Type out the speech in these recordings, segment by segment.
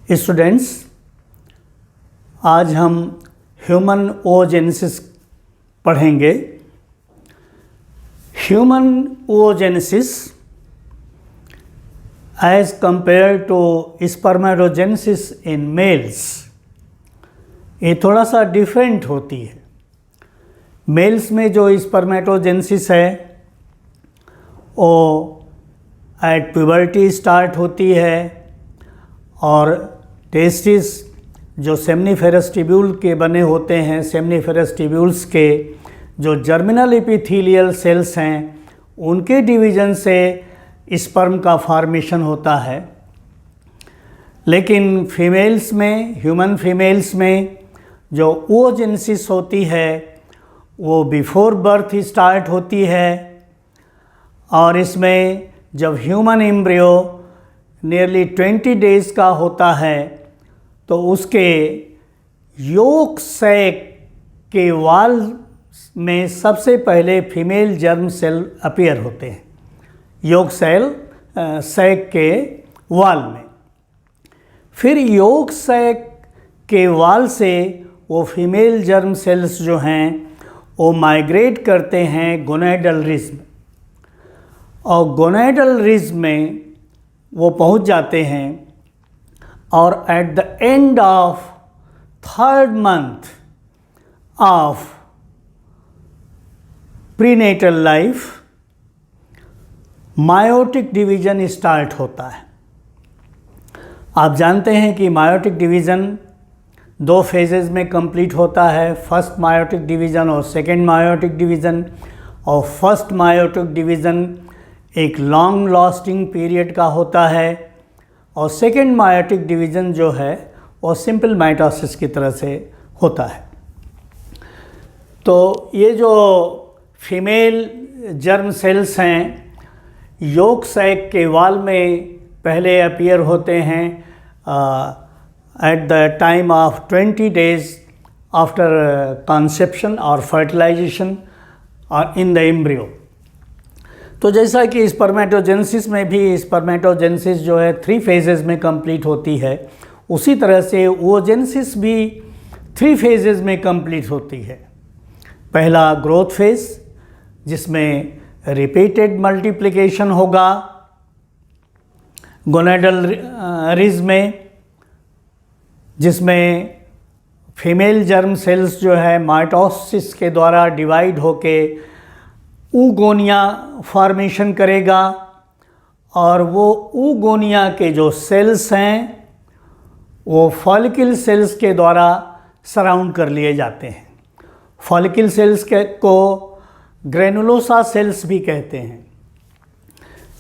Students, आज हम human oogenesis पढ़ेंगे। Human oogenesis as compare to spermatogenesis in males, ये थोड़ा सा डिफरेंट होती है। मेल्स में जो स्पर्मेटोजेनेसिस है वो एट प्यूबर्टी स्टार्ट होती है और टेस्टिस जो सेमनीफेरस ट्यूब्यूल के बने होते हैं, सेमनीफेरस ट्यूब्यूल्स के जो जर्मिनल एपिथेलियल सेल्स हैं उनके डिवीज़न से स्पर्म का फॉर्मेशन होता है। लेकिन फीमेल्स में, ह्यूमन फीमेल्स में जो oogenesis होती है वो बिफोर बर्थ स्टार्ट होती है और इसमें जब ह्यूमन एम्ब्रियो नियरली 20 डेज़ का होता है तो उसके योक सैक के वाल में सबसे पहले फीमेल जर्म सेल अपीयर होते हैं, योक सैक के वाल में। फिर योक सैक के वाल से वो फीमेल जर्म सेल्स जो हैं वो माइग्रेट करते हैं गोनेडल रिज में और गोनेडल रिज में वो पहुंच जाते हैं और at the end of 3rd month of prenatal life meiotic division start होता है। आप जानते हैं कि मायोटिक डिवीज़न 2 फेजेज़ में कंप्लीट होता है, फर्स्ट मायोटिक डिवीज़न और सेकेंड मायोटिक डिवीज़न। और फर्स्ट मायोटिक डिवीज़न एक लॉन्ग लास्टिंग पीरियड का होता है और सेकेंड मायोटिक डिवीज़न जो है वो सिंपल माइटोसिस की तरह से होता है। तो ये जो फीमेल जर्म सेल्स हैं योक सैक के वाल में पहले अपीयर होते हैं at the time of 20 days after conception और फर्टिलाइजेशन और इन द एम्ब्रियो। तो जैसा कि स्पर्मेटोजेनेसिस में भी स्पर्मेटोजेनेसिस जो है 3 फेजेज़ में कंप्लीट होती है, उसी तरह से oogenesis भी 3 फेजेज़ में कंप्लीट होती है। पहला ग्रोथ फेज़ जिसमें रिपीटेड मल्टीप्लिकेशन होगा गोनेडल रिज में, जिसमें फीमेल जर्म सेल्स जो है माइटोसिस के द्वारा डिवाइड होके ऊगोनिया फॉर्मेशन करेगा और वो ऊगोनिया के जो सेल्स हैं वो फॉलिकल सेल्स के द्वारा सराउंड कर लिए जाते हैं। फॉलिकल सेल्स को ग्रेनुलोसा सेल्स भी कहते हैं।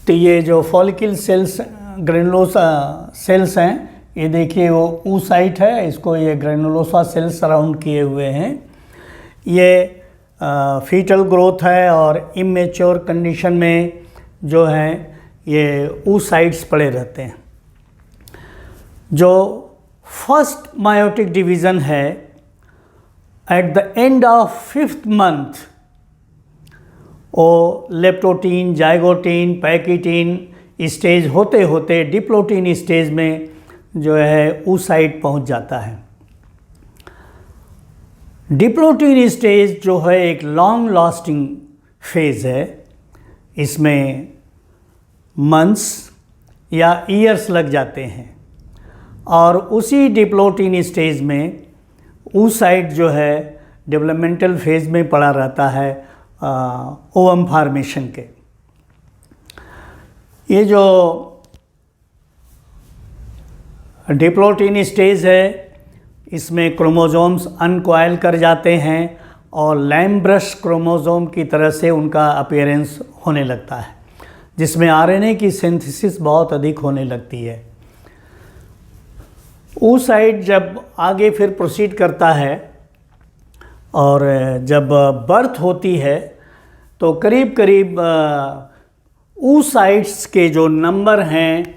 तो ये जो फॉलिकल सेल्स ग्रेनुलोसा सेल्स हैं, ये देखिए वो oocyte है, इसको ये ग्रेनुलोसा सेल्स सराउंड किए हुए हैं। ये फीटल ग्रोथ है और इमेच्योर कंडीशन में जो है ये oocytes पड़े रहते हैं। जो फर्स्ट मायोटिक डिवीज़न है eight the end of 5th month वो लेप्टोटीन, जाइगोटीन, पैकिटीन स्टेज होते होते डिप्लोटीन स्टेज में जो है oocyte पहुंच जाता है। डिप्लोटीन स्टेज जो है एक लॉन्ग लास्टिंग फेज़ है, इसमें मंथ्स या ईयर्स लग जाते हैं और उसी डिप्लोटीन स्टेज में oocyte जो है डेवलपमेंटल फेज़ में पड़ा रहता है ओवम फॉर्मेशन के। ये जो डिप्लोटीन स्टेज है इसमें क्रोमोसोम्स अनकॉइल कर जाते हैं और लैम ब्रश क्रोमोसोम की तरह से उनका अपीयरेंस होने लगता है, जिसमें आरएनए की सिंथेसिस बहुत अधिक होने लगती है। oocyte जब आगे फिर प्रोसीड करता है और जब बर्थ होती है तो करीब करीब oocytes के जो नंबर हैं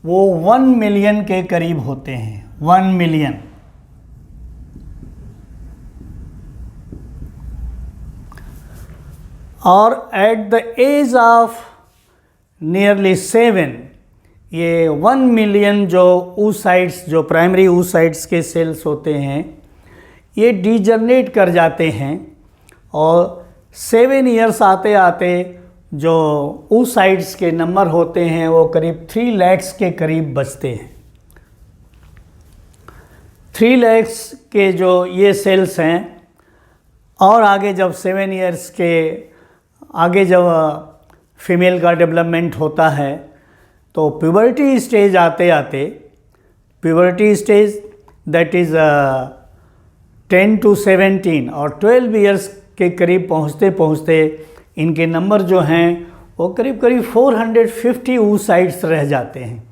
वो 1 मिलियन के करीब होते हैं, 1 मिलियन। और at the age of nearly 7 ये 1 मिलियन जो oocytes, जो प्राइमरी oocytes के सेल्स होते हैं, ये डीजनरेट कर जाते हैं और 7 इयर्स आते आते जो oocytes के नंबर होते हैं वो करीब 3 lakhs के करीब बचते हैं। 3 lakhs के जो ये सेल्स हैं, और आगे जब 7 इयर्स के आगे जब फीमेल का डेवलपमेंट होता है तो प्यूबर्टी स्टेज आते आते, puberty stage that is 10 to 17 और 12 इयर्स के करीब पहुँचते पहुँचते इनके नंबर जो हैं वो करीब करीब 450 oocytes रह जाते हैं,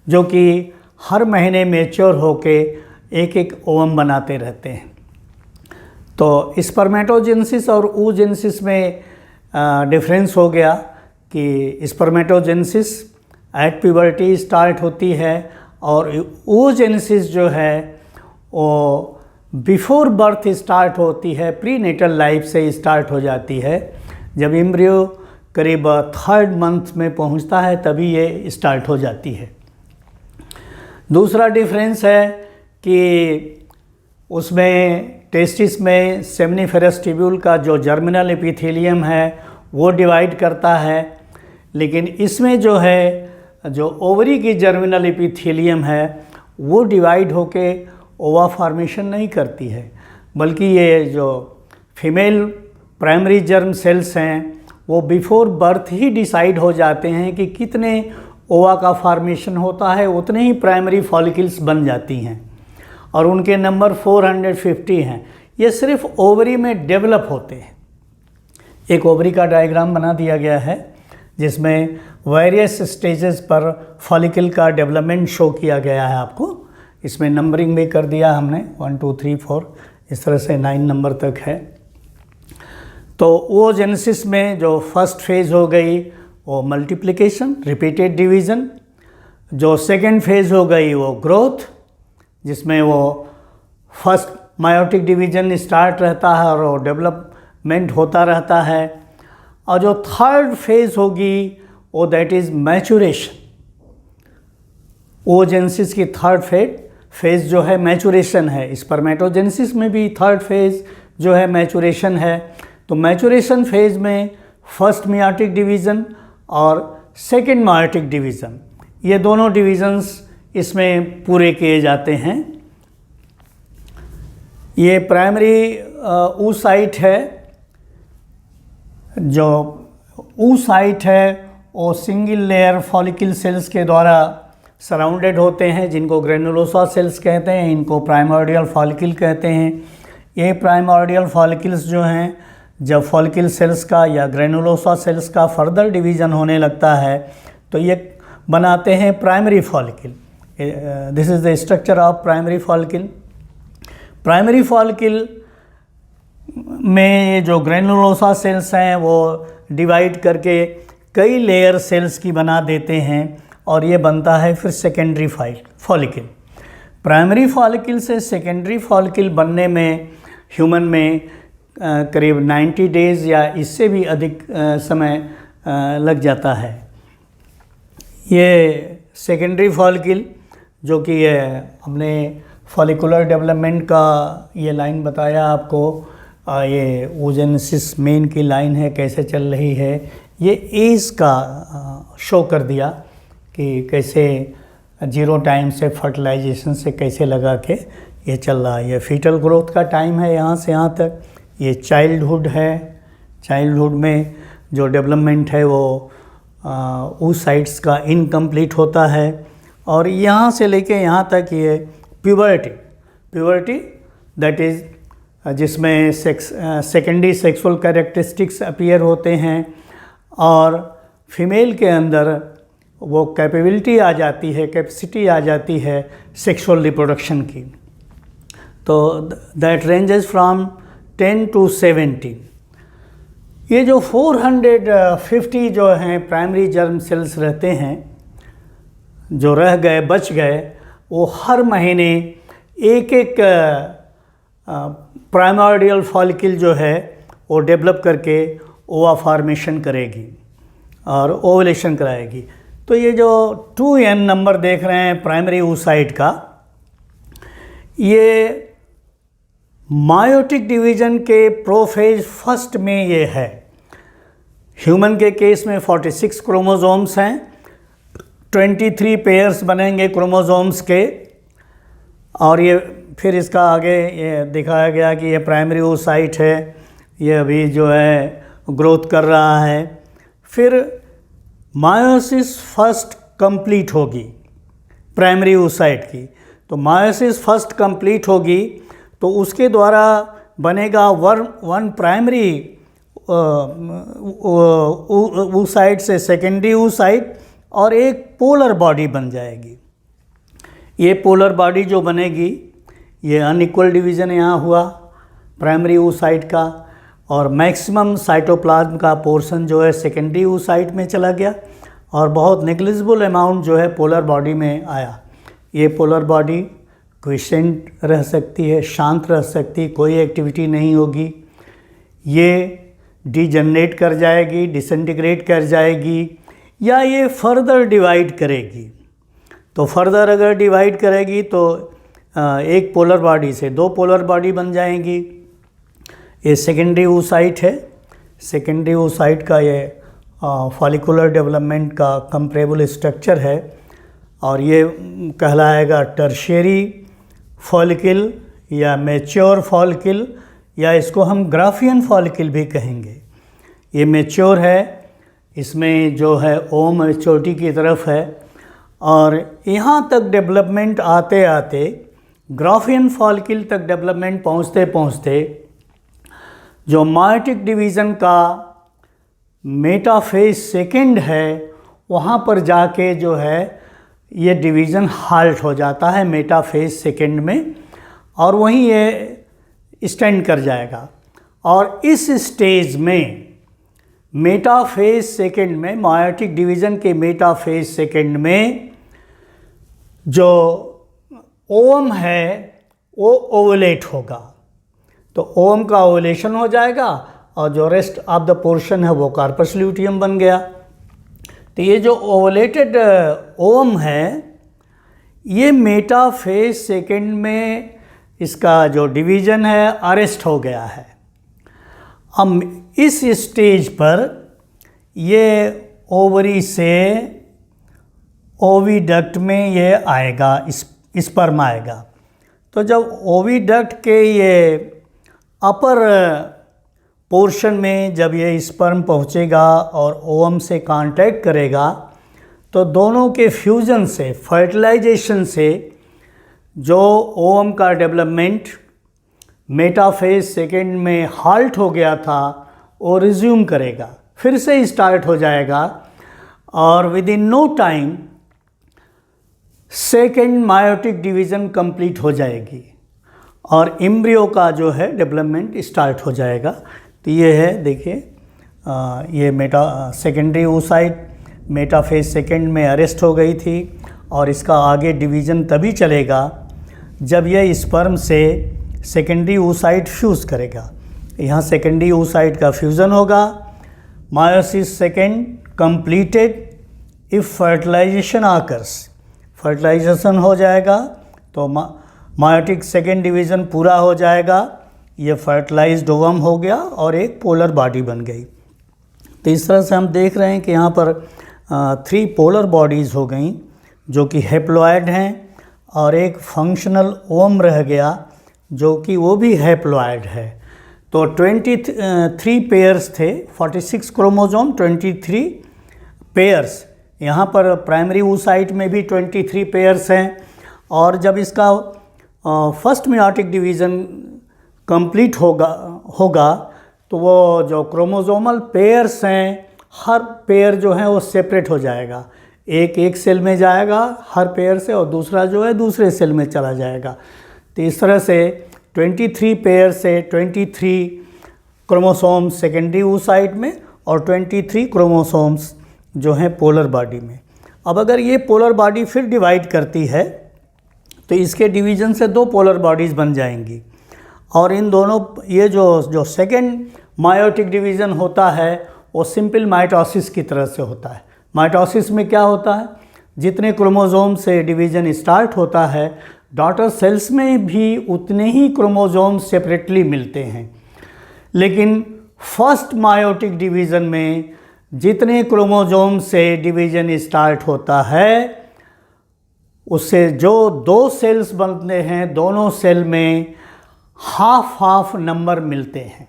जो कि हर महीने मैच्योर होके एक एक ओवम बनाते रहते हैं। तो स्पर्मेटोजेनेसिस और oogenesis में डिफरेंस हो गया कि स्पर्मेटोजेनेसिस एट प्यूबर्टी स्टार्ट होती है और oogenesis जो है वो बिफोर बर्थ स्टार्ट होती है, प्री नेटल लाइफ से स्टार्ट हो जाती है। जब एम्ब्रियो करीब 3rd मंथ में पहुंचता है तभी ये स्टार्ट हो जाती है। दूसरा डिफरेंस है कि उसमें टेस्टिस में सेमिनिफेरस ट्यूब्यूल का जो जर्मिनल एपिथेलियम है वो डिवाइड करता है, लेकिन इसमें जो है जो ओवरी की जर्मिनल एपिथेलियम है वो डिवाइड होके ओवा फॉर्मेशन नहीं करती है, बल्कि ये जो फीमेल प्राइमरी जर्म सेल्स हैं वो बिफोर बर्थ ही डिसाइड हो जाते हैं कि कितने ओवा का फॉर्मेशन होता है, उतने ही प्राइमरी फॉलिकल्स बन जाती हैं और उनके नंबर 450 हैं। ये सिर्फ ओवरी में डेवलप होते हैं। एक ओवरी का डायग्राम बना दिया गया है जिसमें वेरियस स्टेजेस पर फॉलिकल का डेवलपमेंट शो किया गया है आपको। इसमें नंबरिंग भी कर दिया हमने 1 2 3 4 इस तरह से 9 नंबर तक है। तो oogenesis में जो फर्स्ट फेज़ हो गई वो मल्टीप्लिकेशन, रिपीटेड डिवीज़न। जो सेकेंड फेज़ हो गई वो ग्रोथ, जिसमें वो फर्स्ट मायोटिक डिवीज़न स्टार्ट रहता है और वो डेवलपमेंट होता रहता है। और जो थर्ड फेज़ होगी वो दैट इज़ मैचुरेशन। oogenesis की थर्ड फेज़ जो है मैचुरेशन है। स्पर्मेटोजेनेसिस में भी थर्ड फेज़ जो है मैचुरेशन है। तो मैचुरेशन फेज़ में फर्स्ट मियोटिक डिवीज़न और सेकेंड मायोटिक डिवीज़न, ये दोनों डिवीज़न्स इसमें पूरे किए जाते हैं। ये प्राइमरी oocyte है। जो oocyte है वो सिंगल लेयर फॉलिकल सेल्स के द्वारा सराउंडेड होते हैं, जिनको ग्रेनुलोसा सेल्स कहते हैं, इनको प्राइमोर्डियल फॉलिकल कहते हैं। ये प्राइमोर्डियल फॉलिकल्स जो हैं, जब फॉलिकल सेल्स का या ग्रेनुलोसा सेल्स का फर्दर डिवीज़न होने लगता है तो ये बनाते हैं primary follicle. This is the structure of primary follicle. Primary follicle में जो ग्रेनुलोसा सेल्स हैं वो डिवाइड करके कई लेयर सेल्स की बना देते हैं और ये बनता है फिर सेकेंडरी फॉलिकल। प्राइमरी फॉलिकल से सेकेंडरी फॉलिकल बनने में ह्यूमन में करीब 90 डेज़ या इससे भी अधिक समय लग जाता है। ये सेकेंडरी फॉलिकल जो कि ये हमने फॉलिकुलर डेवलपमेंट का ये लाइन बताया आपको, ये oogenesis मेन की लाइन है कैसे चल रही है, ये एज का शो कर दिया कि कैसे 0 टाइम से फर्टिलाइजेशन से कैसे लगा के ये चल रहा है। ये फीटल ग्रोथ का टाइम है यहाँ से यहाँ तक। ये चाइल्डहुड है। चाइल्डहुड में जो डेवलपमेंट है वो oocytes का इनकम्प्लीट होता है और यहाँ से लेके यहाँ तक ये प्यूबर्टी दैट इज़ जिसमें सेकेंडरी सेक्सुअल कैरेक्टरिस्टिक्स अपीयर होते हैं और फीमेल के अंदर वो कैपेबिलिटी आ जाती है, कैपेसिटी आ जाती है सेक्सुअल रिप्रोडक्शन की। तो दैट रेंजेस फ्रॉम 10 to 17। ये जो 450 जो हैं प्राइमरी जर्म सेल्स रहते हैं, जो रह गए बच गए, वो हर महीने एक एक प्राइमोर्डियल फॉलिकल जो है वो डेवलप करके ओवा फॉर्मेशन करेगी और ओवुलेशन कराएगी। तो ये जो 2n नंबर देख रहे हैं प्राइमरी oocyte का, ये मायोटिक डिवीज़न के प्रोफेज फर्स्ट में ये है। ह्यूमन के केस में 46 क्रोमोसोम्स हैं, 23 पेयर्स बनेंगे क्रोमोसोम्स के, और ये फिर इसका आगे ये दिखाया गया कि ये प्राइमरी oocyte है, ये अभी जो है ग्रोथ कर रहा है। फिर मायोसिस फर्स्ट कंप्लीट होगी प्राइमरी oocyte की, तो मायोसिस फर्स्ट कंप्लीट होगी तो उसके द्वारा बनेगा वन प्राइमरी oocyte से सेकेंडरी oocyte और एक पोलर बॉडी बन जाएगी। ये पोलर बॉडी जो बनेगी, ये अनइक्वल डिवीज़न यहाँ हुआ प्राइमरी oocyte का, और मैक्सिमम साइटोप्लाज्म का पोर्शन जो है सेकेंडरी oocyte में चला गया, और बहुत नेग्लिजिबल अमाउंट जो है पोलर बॉडी में आया। ये पोलर बॉडी क्विसेंट रह सकती है, शांत रह सकती, कोई एक्टिविटी नहीं होगी। ये डिजनरेट कर जाएगी, डिसइंटीग्रेट कर जाएगी, या ये फर्दर डिवाइड करेगी। तो फर्दर अगर डिवाइड करेगी तो एक पोलर बॉडी से दो पोलर बॉडी बन जाएंगी। ये सेकेंडरी oocyte है। सेकेंडरी oocyte का ये फॉलिकुलर डेवलपमेंट का कंपैरेबल स्ट्रक्चर है, और ये कहलाएगा टर्शियरी फॉलिकल या मैच्योर फॉलिकल, या इसको हम ग्राफियन फॉलिकल भी कहेंगे। ये मैच्योर है, इसमें जो है ओम मैच्योरिटी की तरफ है, और यहाँ तक डेवलपमेंट आते आते ग्राफियन फॉलिकल तक डेवलपमेंट पहुँचते पहुँचते जो मायोटिक डिवीज़न का मेटाफेज सेकेंड है, वहाँ पर जाके जो है ये डिवीज़न हाल्ट हो जाता है मेटाफेज सेकेंड में, और वहीं ये स्टैंड कर जाएगा। और इस स्टेज में मेटाफेज सेकेंड में, मायोटिक डिवीज़न के मेटाफेज सेकेंड में जो ओवम है वो ओवुलेट होगा। तो ओवम का ओवुलेशन हो जाएगा, और जो रेस्ट ऑफ द पोर्शन है वो कार्पस ल्यूटियम बन गया। तो ये जो ओवुलेटेड ओवम है, ये मेटाफेज सेकेंड में इसका जो डिवीज़न है अरेस्ट हो गया है। अब इस स्टेज पर ये ओवरी से ओविडक्ट में ये आएगा, स्पर्म आएगा। तो जब ओविडक्ट के ये अपर पोर्शन में जब ये स्पर्म पहुंचेगा और ओवम से कांटेक्ट करेगा, तो दोनों के फ्यूज़न से, फर्टिलाइजेशन से जो ओवम का डेवलपमेंट मेटाफेज सेकेंड में हाल्ट हो गया था वो रिज्यूम करेगा, फिर से स्टार्ट हो जाएगा, और within no time second meiotic division complete हो जाएगी और एम्ब्रियो का जो है डेवलपमेंट स्टार्ट हो जाएगा। तो ये है, देखिए ये सेकेंडरी oocyte मेटाफेज सेकेंड में अरेस्ट हो गई थी, और इसका आगे डिवीज़न तभी चलेगा जब यह स्पर्म से सेकेंडरी oocyte फ्यूज़ करेगा। यहाँ सेकेंडरी oocyte का फ्यूज़न होगा। Meiosis second completed if fertilization occurs, fertilization हो जाएगा तो मायोटिक सेकेंड डिवीज़न पूरा हो जाएगा। ये फर्टिलाइज्ड ओवम हो गया और एक पोलर बॉडी बन गई। तो इस तरह से हम देख रहे हैं कि यहाँ पर 3 पोलर बॉडीज़ हो गई जो कि हैप्लॉयड हैं, और एक फंक्शनल ओवम रह गया जो कि वो भी हैप्लॉयड है। तो 23 पेयर्स थे, 46 क्रोमोसोम, 23 पेयर्स। यहाँ पर प्राइमरी oocyte में भी 23 पेयर्स हैं, और जब इसका फर्स्ट मेयोटिक डिवीज़न कंप्लीट होगा तो वो जो क्रोमोसोमल पेयर्स हैं, हर पेयर जो है वो सेपरेट हो जाएगा। एक सेल में जाएगा हर पेयर से, और दूसरा जो है दूसरे सेल में चला जाएगा। तो इस तरह से 23 पेयर से 23 क्रोमोसोम्स सेकेंडरी oocyte में और 23 क्रोमोसोम्स जो हैं पोलर बॉडी में। अब अगर ये पोलर बॉडी फिर डिवाइड करती है तो इसके डिवीज़न से 2 पोलर बॉडीज़ बन जाएंगी, और इन दोनों ये जो सेकेंड मायोटिक डिवीज़न होता है वो सिंपल माइटोसिस की तरह से होता है। माइटोसिस में क्या होता है, जितने क्रोमोसोम से डिवीज़न स्टार्ट होता है, डॉटर सेल्स में भी उतने ही क्रोमोसोम सेपरेटली मिलते हैं। लेकिन फर्स्ट मायोटिक डिवीज़न में जितने क्रोमोसोम से डिवीज़न स्टार्ट होता है, उससे जो 2 सेल्स बनते हैं, दोनों सेल में हाफ हाफ नंबर मिलते हैं।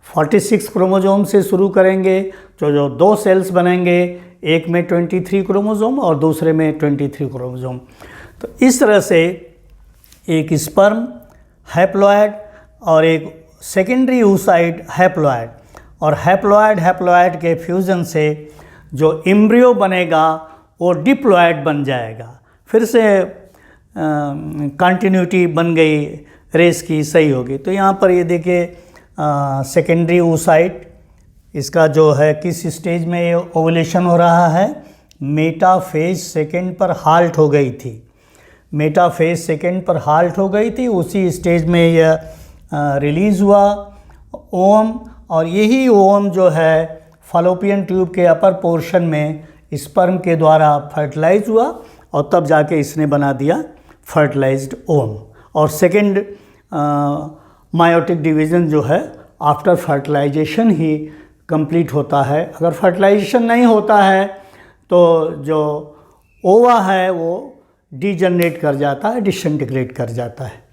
46 क्रोमोसोम से शुरू करेंगे, जो 2 सेल्स बनेंगे, एक में 23 क्रोमोसोम और दूसरे में 23 क्रोमोसोम। तो इस तरह से एक स्पर्म हैप्लॉयड और एक सेकेंडरी oocyte हैप्लॉयड, और हैप्लॉयड के फ्यूज़न से जो एम्ब्रियो बनेगा वो डिप्लॉयड बन जाएगा। फिर से कंटिन्यूटी बन गई, रेस की सही होगी। तो यहाँ पर ये देखिए सेकेंडरी oocyte, इसका जो है किस स्टेज में ये ओवुलेशन हो रहा है, मेटाफेज सेकेंड पर हाल्ट हो गई थी। मेटाफेज सेकेंड पर हाल्ट हो गई थी, उसी स्टेज में यह रिलीज़ हुआ ओवम, और यही ओवम जो है फलोपियन ट्यूब के अपर पोर्शन में स्पर्म के द्वारा फर्टिलाइज हुआ, और तब जाके इसने बना दिया फर्टिलाइज्ड ओवम। और सेकेंड मायोटिक डिवीज़न जो है आफ्टर फर्टिलाइजेशन ही कंप्लीट होता है। अगर फर्टिलाइजेशन नहीं होता है तो जो ओवा है वो डीजनरेट कर जाता है, डिसइंटीग्रेट कर जाता है।